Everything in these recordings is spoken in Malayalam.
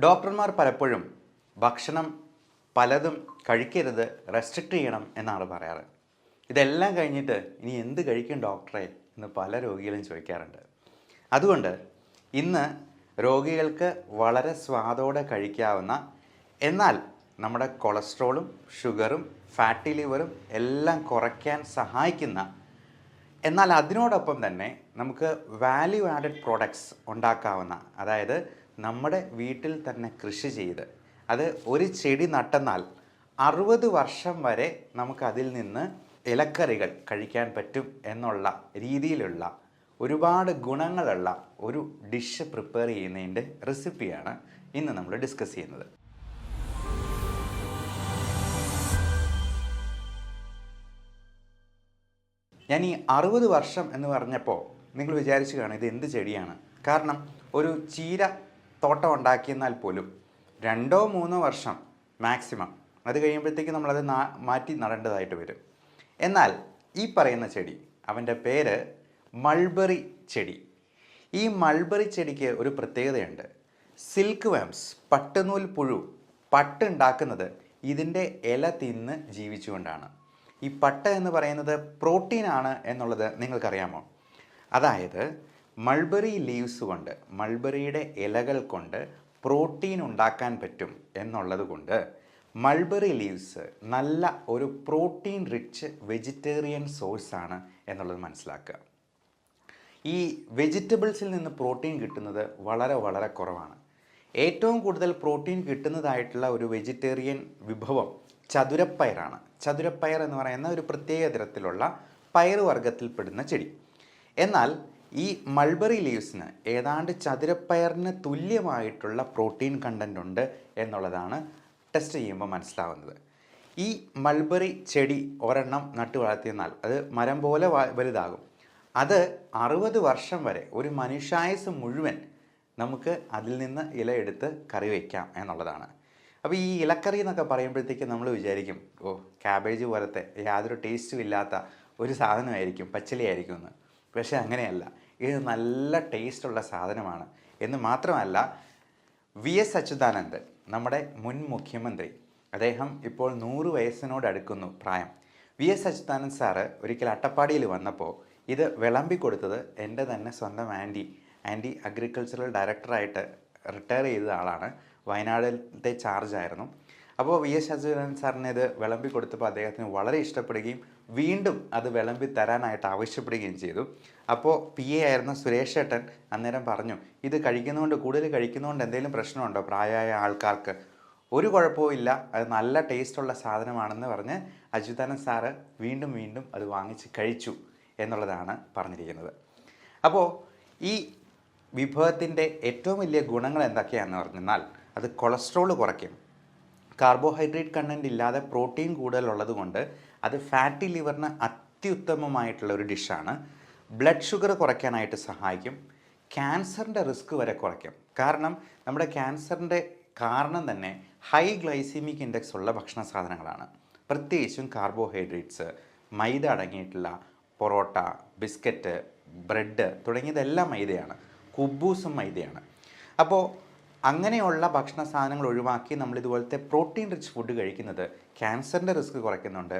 ഡോക്ടർമാർ പലപ്പോഴും ഭക്ഷണം പലതും കഴിക്കരുത്, റെസ്ട്രിക്റ്റ് ചെയ്യണം എന്നാണ് പറയാറ്. ഇതെല്ലാം കഴിഞ്ഞിട്ട് ഇനി എന്ത് കഴിക്കും ഡോക്ടറെ എന്ന് പല രോഗികളും ചോദിക്കാറുണ്ട്. അതുകൊണ്ട് ഇന്ന് രോഗികൾക്ക് വളരെ സ്വാദോടെ കഴിക്കാവുന്ന, എന്നാൽ നമ്മുടെ കൊളസ്ട്രോളും ഷുഗറും ഫാറ്റി ലിവറും എല്ലാം കുറയ്ക്കാൻ സഹായിക്കുന്ന, എന്നാൽ അതിനോടൊപ്പം തന്നെ നമുക്ക് വാല്യൂ ആഡഡ് പ്രോഡക്ട്സ് ഉണ്ടാക്കാവുന്ന, അതായത് നമ്മുടെ വീട്ടിൽ തന്നെ കൃഷി ചെയ്ത് അത് ഒരു ചെടി നട്ടെന്നാൽ 60 വർഷം വരെ നമുക്കതിൽ നിന്ന് ഇലക്കറികൾ കഴിക്കാൻ പറ്റും എന്നുള്ള രീതിയിലുള്ള ഒരുപാട് ഗുണങ്ങളുള്ള ഒരു ഡിഷ് പ്രിപ്പയർ ചെയ്യുന്നതിൻ്റെ റെസിപ്പിയാണ് ഇന്ന് നമ്മൾ ഡിസ്കസ് ചെയ്യുന്നത്. ഞാൻ ഈ 60 വർഷം എന്ന് പറഞ്ഞപ്പോൾ നിങ്ങൾ വിചാരിച്ചു കാണും ഇത് എന്ത് ചെടിയാണ്. കാരണം ഒരു ചീര തോട്ടം ഉണ്ടാക്കിയെന്നാൽ പോലും 2-3 വർഷം മാക്സിമം, അത് കഴിയുമ്പോഴത്തേക്ക് നമ്മളത് മാറ്റി നടേണ്ടതായിട്ട് വരും. എന്നാൽ ഈ പറയുന്ന ചെടി, അവൻ്റെ പേര് മൾബറി ചെടി. ഈ മൾബറി ചെടിക്ക് ഒരു പ്രത്യേകതയുണ്ട്. സിൽക്ക് വേംസ്, പട്ടുനൂൽ പുഴു, പട്ടുണ്ടാക്കുന്നത് ഇതിൻ്റെ ഇല തിന്ന് ജീവിച്ചുകൊണ്ടാണ്. ഈ പട്ട എന്ന് പറയുന്നത് പ്രോട്ടീനാണ് എന്നുള്ളത് നിങ്ങൾക്കറിയാമോ? അതായത് മൾബറി ലീവ്സ് കൊണ്ട്, മൾബറിയുടെ ഇലകൾ കൊണ്ട് പ്രോട്ടീൻ ഉണ്ടാക്കാൻ പറ്റും എന്നുള്ളത് കൊണ്ട് മൾബറി ലീവ്സ് നല്ല ഒരു പ്രോട്ടീൻ റിച്ച് വെജിറ്റേറിയൻ സോഴ്സാണ് എന്നുള്ളത് മനസ്സിലാക്കുക. ഈ വെജിറ്റബിൾസിൽ നിന്ന് പ്രോട്ടീൻ കിട്ടുന്നത് വളരെ വളരെ കുറവാണ്. ഏറ്റവും കൂടുതൽ പ്രോട്ടീൻ കിട്ടുന്നതായിട്ടുള്ള ഒരു വെജിറ്റേറിയൻ വിഭവം ചതുരപ്പയറാണ്. ചതുരപ്പയർ എന്ന് പറയുന്ന ഒരു പ്രത്യേക തരത്തിലുള്ള പയർ വർഗ്ഗത്തിൽപ്പെടുന്ന ചെടി. എന്നാൽ ഈ മൾബറി ലീവ്സിന് ഏതാണ്ട് ചതുരപ്പയറിന് തുല്യമായിട്ടുള്ള പ്രോട്ടീൻ കണ്ടൻ്റ് ഉണ്ട് എന്നുള്ളതാണ് ടെസ്റ്റ് ചെയ്യുമ്പോൾ മനസ്സിലാവുന്നത്. ഈ മൾബറി ചെടി ഒരെണ്ണം നട്ടു വളർത്തിയെന്നാൽ അത് മരം പോലെ വലുതാകും. അത് 60 വർഷം വരെ, ഒരു മനുഷ്യായുസ് മുഴുവൻ നമുക്ക് അതിൽ നിന്ന് ഇല എടുത്ത് കറി വയ്ക്കാം എന്നുള്ളതാണ്. അപ്പോൾ ഈ ഇലക്കറി എന്നൊക്കെ പറയുമ്പോഴത്തേക്ക് നമ്മൾ വിചാരിക്കും, ഓ ക്യാബേജ് പോലത്തെ യാതൊരു ടേസ്റ്റും ഇല്ലാത്ത ഒരു സാധനമായിരിക്കും, പച്ചിലയായിരിക്കും എന്ന്. പക്ഷേ അങ്ങനെയല്ല, ഇത് നല്ല ടേസ്റ്റുള്ള സാധനമാണ്. എന്ന് മാത്രമല്ല, VS അച്യുതാനന്ദൻ, നമ്മുടെ മുൻ മുഖ്യമന്ത്രി, അദ്ദേഹം ഇപ്പോൾ 100 വയസ്സിനോട് അടുക്കുന്നു പ്രായം. VS അച്യുതാനന്ദൻ സാറ് ഒരിക്കൽ അട്ടപ്പാടിയിൽ വന്നപ്പോൾ ഇത് വിളമ്പി കൊടുത്തത് എൻ്റെ തന്നെ സ്വന്തം ആൻറ്റി അഗ്രികൾച്ചറൽ ഡയറക്ടറായിട്ട് റിട്ടയർ ചെയ്ത ആളാണ്. വയനാടിലത്തെ ചാർജായിരുന്നു. അപ്പോൾ VS അച്യുതാനന്ദൻ സാറിന് ഇത് വിളമ്പി കൊടുത്തപ്പോൾ അദ്ദേഹത്തിന് വളരെ ഇഷ്ടപ്പെടുകയും വീണ്ടും അത് വിളമ്പി തരാനായിട്ട് ആവശ്യപ്പെടുകയും ചെയ്തു. അപ്പോൾ PA ആയിരുന്ന സുരേഷ് ഏട്ടൻ അന്നേരം പറഞ്ഞു, ഇത് കഴിക്കുന്നതുകൊണ്ട്, കൂടുതൽ കഴിക്കുന്നതുകൊണ്ട് എന്തെങ്കിലും പ്രശ്നമുണ്ടോ പ്രായമായ ആൾക്കാർക്ക്? ഒരു കുഴപ്പവും ഇല്ല, അത് നല്ല ടേസ്റ്റുള്ള സാധനമാണെന്ന് പറഞ്ഞ് അച്യുതാനന്ദൻ സാറ് വീണ്ടും വീണ്ടും അത് വാങ്ങിച്ച് കഴിച്ചു എന്നുള്ളതാണ് പറഞ്ഞിരിക്കുന്നത്. അപ്പോൾ ഈ വിഭവത്തിൻ്റെ ഏറ്റവും വലിയ ഗുണങ്ങൾ എന്തൊക്കെയാണെന്ന് പറഞ്ഞാൽ, അത് കൊളസ്ട്രോൾ കുറയ്ക്കും. കാർബോഹൈഡ്രേറ്റ് കണ്ടൻറ് ഇല്ലാതെ പ്രോട്ടീൻ കൂടുതലുള്ളത് കൊണ്ട് അത് ഫാറ്റി ലിവറിന് അത്യുത്തമമായിട്ടുള്ള ഒരു ഡിഷാണ്. ബ്ലഡ് ഷുഗർ കുറയ്ക്കാനായിട്ട് സഹായിക്കും. ക്യാൻസറിൻ്റെ റിസ്ക് വരെ കുറയ്ക്കും. കാരണം നമ്മുടെ ക്യാൻസറിൻ്റെ കാരണം തന്നെ ഹൈ ഗ്ലൈസീമിക് ഇൻഡെക്സ് ഉള്ള ഭക്ഷണ സാധനങ്ങളാണ്. പ്രത്യേകിച്ചും കാർബോഹൈഡ്രേറ്റ്സ്, മൈദ അടങ്ങിയിട്ടുള്ള പൊറോട്ട, ബിസ്ക്കറ്റ്, ബ്രെഡ് തുടങ്ങിയതെല്ലാം മൈദയാണ്. കുബൂസും മൈദയാണ്. അപ്പോൾ അങ്ങനെയുള്ള ഭക്ഷണ സാധനങ്ങൾ ഒഴിവാക്കി നമ്മൾ ഇതുപോലത്തെ പ്രോട്ടീൻ റിച്ച് ഫുഡ് കഴിക്കുന്നത് ക്യാൻസറിൻ്റെ റിസ്ക് കുറയ്ക്കുന്നുണ്ട്,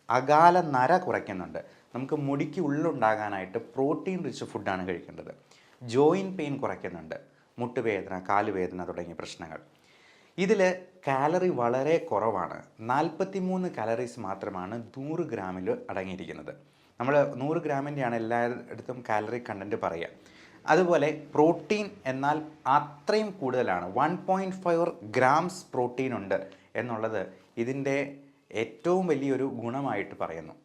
അകാല നര കുറയ്ക്കുന്നുണ്ട്. നമുക്ക് മുടിക്ക് ഉള്ളുണ്ടാകാനായിട്ട് പ്രോട്ടീൻ റിച്ച് ഫുഡാണ് കഴിക്കേണ്ടത്. ജോയിൻറ്റ് പെയിൻ കുറയ്ക്കുന്നുണ്ട്, മുട്ടുവേദന, കാലുവേദന തുടങ്ങിയ പ്രശ്നങ്ങൾ. ഇതിൽ കാലറി വളരെ കുറവാണ്. 43 കാലറീസ് മാത്രമാണ് 100 ഗ്രാമിൽ അടങ്ങിയിരിക്കുന്നത്. നമ്മൾ 100 ഗ്രാമിൻ്റെയാണ് എല്ലായിടത്തും കാലറി കണ്ടൻറ്റ് പറയുക. അതുപോലെ പ്രോട്ടീൻ എന്നാൽ അത്രയും കൂടുതലാണ്. 1.5 ഗ്രാംസ് പ്രോട്ടീൻ ഉണ്ട് എന്നുള്ളത് ഇതിൻ്റെ ഏറ്റവും വലിയൊരു ഗുണമായിട്ട് പറയുന്നു.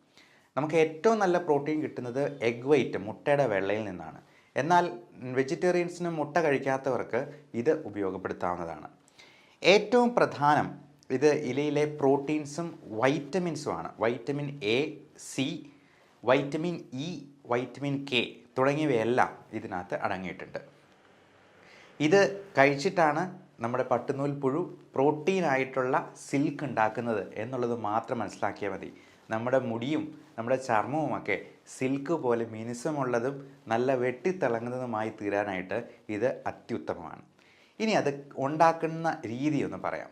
നമുക്ക് ഏറ്റവും നല്ല പ്രോട്ടീൻ കിട്ടുന്നത് എഗ് വൈറ്റ്, മുട്ടയുടെ വെള്ളയിൽ നിന്നാണ്. എന്നാൽ വെജിറ്റേറിയൻസിന് മുട്ട കഴിക്കാത്തവർക്ക് ഇത് ഉപയോഗപ്പെടുത്താവുന്നതാണ്. ഏറ്റവും പ്രധാനം ഇത് ഇലയിലെ പ്രോട്ടീൻസും വൈറ്റമിൻസുമാണ്. Vitamin A, C, vitamin E, vitamin K തുടങ്ങിയവയെല്ലാം ഇതിനകത്ത് അടങ്ങിയിട്ടുണ്ട്. ഇത് കഴിച്ചിട്ടാണ് നമ്മുടെ പട്ടുനൂൽ പുഴു പ്രോട്ടീനായിട്ടുള്ള സിൽക്ക് ഉണ്ടാക്കുന്നത് എന്നുള്ളത് മാത്രം മനസ്സിലാക്കിയാൽ മതി. നമ്മുടെ മുടിയും നമ്മുടെ ചർമ്മവുമൊക്കെ സിൽക്ക് പോലെ മിനുസമുള്ളതും നല്ല വെട്ടിത്തിളങ്ങുന്നതുമായി തീരാനായിട്ട് ഇത് അത്യുത്തമമാണ്. ഇനി അത് ഉണ്ടാക്കുന്ന രീതി ഒന്ന് പറയാം.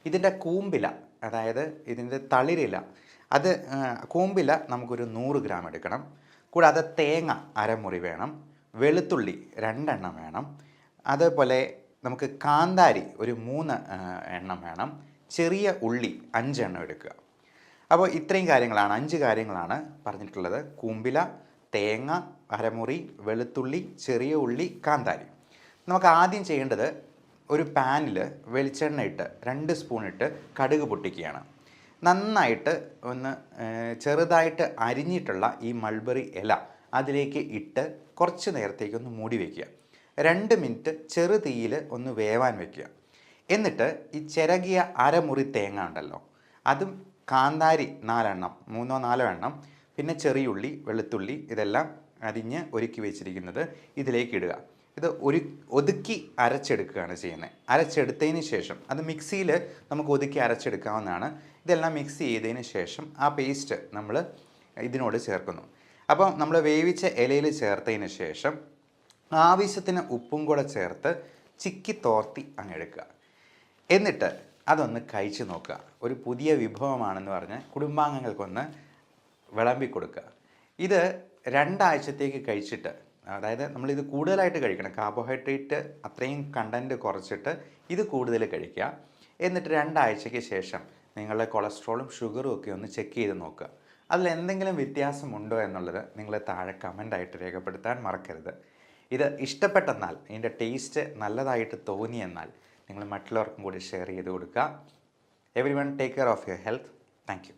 ഇതിൻ്റെ കൂമ്പില, അതായത് ഇതിൻ്റെ തളിരില, അത് കൂമ്പില നമുക്കൊരു 100 ഗ്രാം എടുക്കണം. കൂടാതെ തേങ്ങ അരമുറി വേണം, വെളുത്തുള്ളി 2 എണ്ണം വേണം, അതേപോലെ നമുക്ക് കാന്താരി ഒരു 3 എണ്ണം വേണം, ചെറിയ ഉള്ളി 5 എണ്ണം എടുക്കുക. അപ്പോൾ ഇത്രയും കാര്യങ്ങളാണ്, 5 കാര്യങ്ങളാണ് പറഞ്ഞിട്ടുള്ളത്. കൂമ്പില, തേങ്ങ അരമുറി, വെളുത്തുള്ളി, ചെറിയ ഉള്ളി, കാന്താരി. നമുക്ക് ആദ്യം ചെയ്യേണ്ടത് ഒരു പാനിൽ വെളിച്ചെണ്ണ ഇട്ട് 2 സ്പൂൺ ഇട്ട് കടുക് പൊട്ടിക്കുകയാണ്. നന്നായിട്ട് ഒന്ന് ചെറുതായിട്ട് അരിഞ്ഞിട്ടുള്ള ഈ മൾബറി ഇല അതിലേക്ക് ഇട്ട് കുറച്ച് നേരത്തേക്കൊന്ന് മൂടി വയ്ക്കുക. 2 മിനിറ്റ് ചെറു തീയിൽ ഒന്ന് വേവാൻ വയ്ക്കുക. എന്നിട്ട് ഈ ചിരകിയ അരമുറി തേങ്ങ ഉണ്ടല്ലോ, അതും കാന്താരി 4 എണ്ണം, 3-4 എണ്ണം, പിന്നെ ചെറിയുള്ളി, വെളുത്തുള്ളി ഇതെല്ലാം അരിഞ്ഞ് ഒരുക്കി വെച്ചിരിക്കുന്നത് ഇതിലേക്ക് ഇടുക. ഇത് ഒതുക്കി അരച്ചെടുക്കുകയാണ് ചെയ്യുന്നത്. അരച്ചെടുത്തതിന് ശേഷം അത് മിക്സിയിൽ നമുക്ക് ഒതുക്കി അരച്ചെടുക്കാവുന്നതാണ്. ഇതെല്ലാം മിക്സ് ചെയ്തതിന് ശേഷം ആ പേസ്റ്റ് നമ്മൾ ഇതിനോട് ചേർക്കുന്നു. അപ്പോൾ നമ്മൾ വേവിച്ച ഇലയിൽ ചേർത്തതിന് ശേഷം ആവശ്യത്തിന് ഉപ്പും കൂടെ ചേർത്ത് ചിക്കി തോർത്തി അങ്ങ് എടുക്കുക. എന്നിട്ട് അതൊന്ന് കഴിച്ച് നോക്കുക. ഒരു പുതിയ വിഭവമാണെന്ന് പറഞ്ഞ് കുടുംബാംഗങ്ങൾക്കൊന്ന് വിളമ്പി കൊടുക്കുക. ഇത് 2 ആഴ്ചത്തേക്ക് കഴിച്ചിട്ട്, അതായത് നമ്മളിത് കൂടുതലായിട്ട് കഴിക്കണം, കാർബോഹൈഡ്രേറ്റ് അത്രയും കണ്ടൻറ്റ് കുറച്ചിട്ട് ഇത് കൂടുതൽ കഴിക്കുക. എന്നിട്ട് 2 ആഴ്ചയ്ക്ക് ശേഷം നിങ്ങളുടെ കൊളസ്ട്രോളും ഷുഗറും ഒക്കെ ഒന്ന് ചെക്ക് ചെയ്ത് നോക്കുക. അതിൽ എന്തെങ്കിലും വ്യത്യാസമുണ്ടോ എന്നുള്ളത് നിങ്ങൾ താഴെ കമൻ്റായിട്ട് രേഖപ്പെടുത്താൻ മറക്കരുത്. ഇത് ഇഷ്ടപ്പെട്ടെന്നാൽ, ഇതിൻ്റെ ടേസ്റ്റ് നല്ലതായിട്ട് തോന്നിയെന്നാൽ നിങ്ങൾ മറ്റുള്ളവർക്കും കൂടി ഷെയർ ചെയ്ത് കൊടുക്കുക. Everyone take care of your health. Thank you.